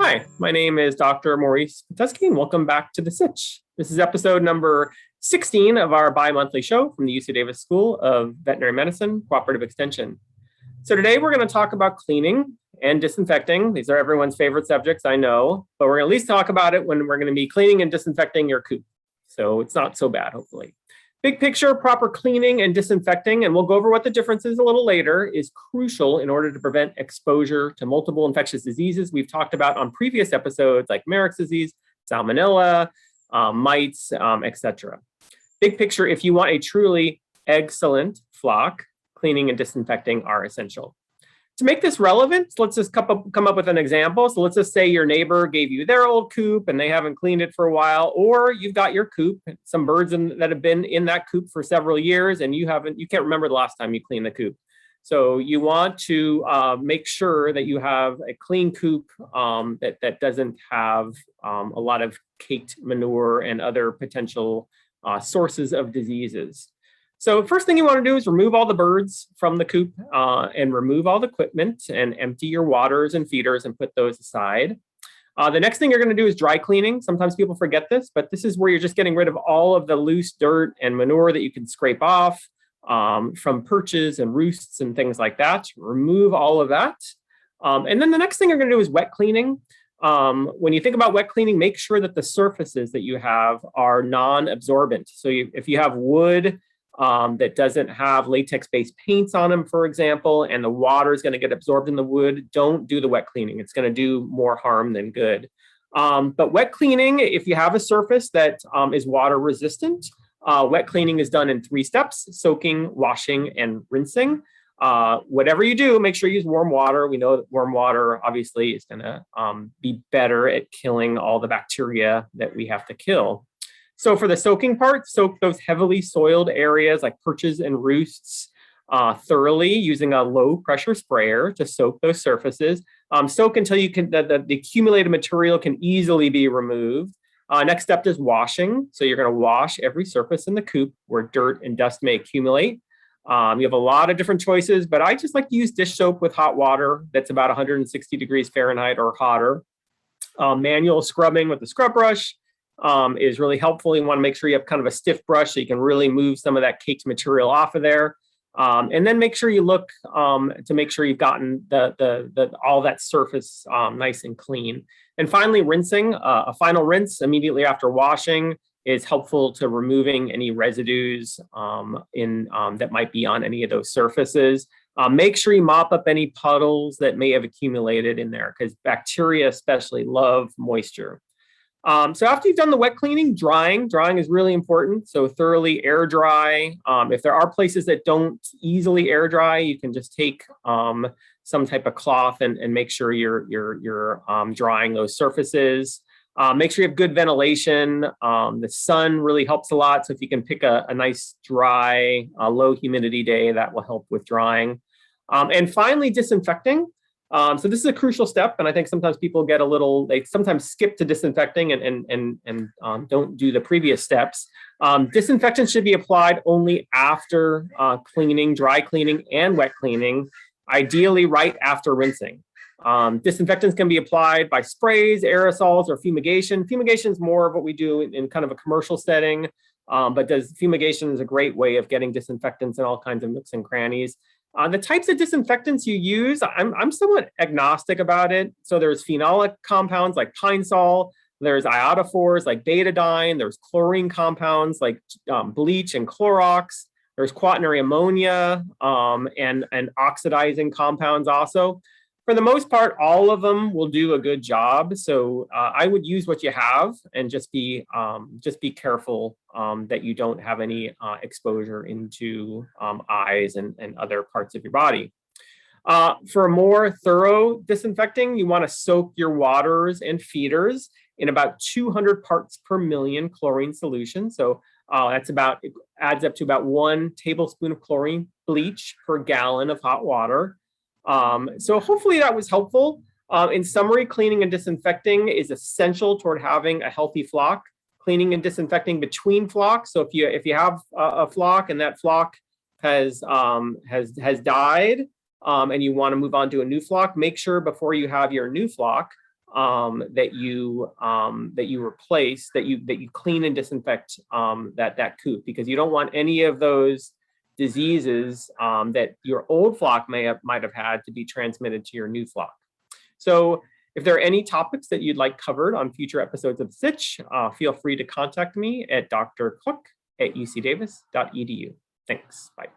Hi, my name is Dr. Maurice Pitesky, and welcome back to the Sitch. This is episode number 16 of our bi-monthly show from the UC Davis School of Veterinary Medicine, Cooperative Extension. So today we're going to talk about cleaning and disinfecting. These are everyone's favorite subjects, I know, but we're going to at least talk about it when we're going to be cleaning and disinfecting your coop. So it's not so bad, hopefully. Big picture, proper cleaning and disinfecting, and we'll go over what the difference is a little later, is crucial in order to prevent exposure to multiple infectious diseases we've talked about on previous episodes like Marek's disease, salmonella, mites, etc. Big picture, if you want a truly excellent flock, cleaning and disinfecting are essential. To make this relevant, let's just come up with an example. So let's just say your neighbor gave you their old coop and they haven't cleaned it for a while, or you've got your coop, some birds that have been in that coop for several years and you can't remember the last time you cleaned the coop. So you want to make sure that you have a clean coop that doesn't have a lot of caked manure and other potential sources of diseases. So first thing you want to do is remove all the birds from the coop and remove all the equipment and empty your waters and feeders and put those aside. The next thing you're going to do is dry cleaning. Sometimes people forget this, but this is where you're just getting rid of all of the loose dirt and manure that you can scrape off from perches and roosts and things like that. Remove all of that. And then the next thing you're going to do is wet cleaning. When you think about wet cleaning, make sure that the surfaces that you have are non-absorbent. So if you have wood that doesn't have latex-based paints on them, for example, and the water is going to get absorbed in the wood, don't do the wet cleaning. It's going to do more harm than good. But wet cleaning, if you have a surface that is water resistant, wet cleaning is done in 3 steps: soaking, washing, and rinsing. Whatever you do, make sure you use warm water. We know that warm water obviously is going to be better at killing all the bacteria that we have to kill. So for the soaking part, soak those heavily soiled areas like perches and roosts thoroughly using a low pressure sprayer to soak those surfaces. Soak until the accumulated material can easily be removed. Next step is washing. So you're going to wash every surface in the coop where dirt and dust may accumulate. You have a lot of different choices, but I just like to use dish soap with hot water that's about 160 degrees Fahrenheit or hotter. Manual scrubbing with the scrub brush is really helpful. You want to make sure you have kind of a stiff brush so you can really move some of that caked material off of there. And then make sure you look to make sure you've gotten all that surface nice and clean. And finally, rinsing. A final rinse immediately after washing is helpful to removing any residues that might be on any of those surfaces. Make sure you mop up any puddles that may have accumulated in there, because bacteria especially love moisture. So after you've done the wet cleaning, drying is really important. So thoroughly air dry. If there are places that don't easily air dry, you can just take some type of cloth and make sure you're drying those surfaces. Make sure you have good ventilation. The sun really helps a lot. So if you can pick a nice dry, low humidity day, that will help with drying. And finally, disinfecting. So this is a crucial step, and I think sometimes people they sometimes skip to disinfecting and don't do the previous steps. Disinfectant should be applied only after cleaning, dry cleaning, and wet cleaning, ideally right after rinsing. Disinfectants can be applied by sprays, aerosols, or fumigation. Fumigation is more of what we do in kind of a commercial setting, but fumigation is a great way of getting disinfectants in all kinds of nooks and crannies. The types of disinfectants you use, I'm somewhat agnostic about it. So there's phenolic compounds like pine sol, there's iodophores like betadine, there's chlorine compounds like bleach and Clorox, there's quaternary ammonia and oxidizing compounds also. For the most part, all of them will do a good job. So I would use what you have and just be careful that you don't have any exposure into eyes and other parts of your body. For a more thorough disinfecting, you want to soak your waters and feeders in about 200 parts per million chlorine solution. So adds up to about 1 tablespoon of chlorine bleach per gallon of hot water. So hopefully that was helpful. In summary, cleaning and disinfecting is essential toward having a healthy flock. Cleaning and disinfecting between flocks. So if you have a flock and that flock has died and you want to move on to a new flock, make sure before you have your new flock that you replace, that you clean and disinfect that coop, because you don't want any of those diseases that your old flock might have had to be transmitted to your new flock. So if there are any topics that you'd like covered on future episodes of Sitch, feel free to contact me at drcook@ucdavis.edu. Thanks. Bye.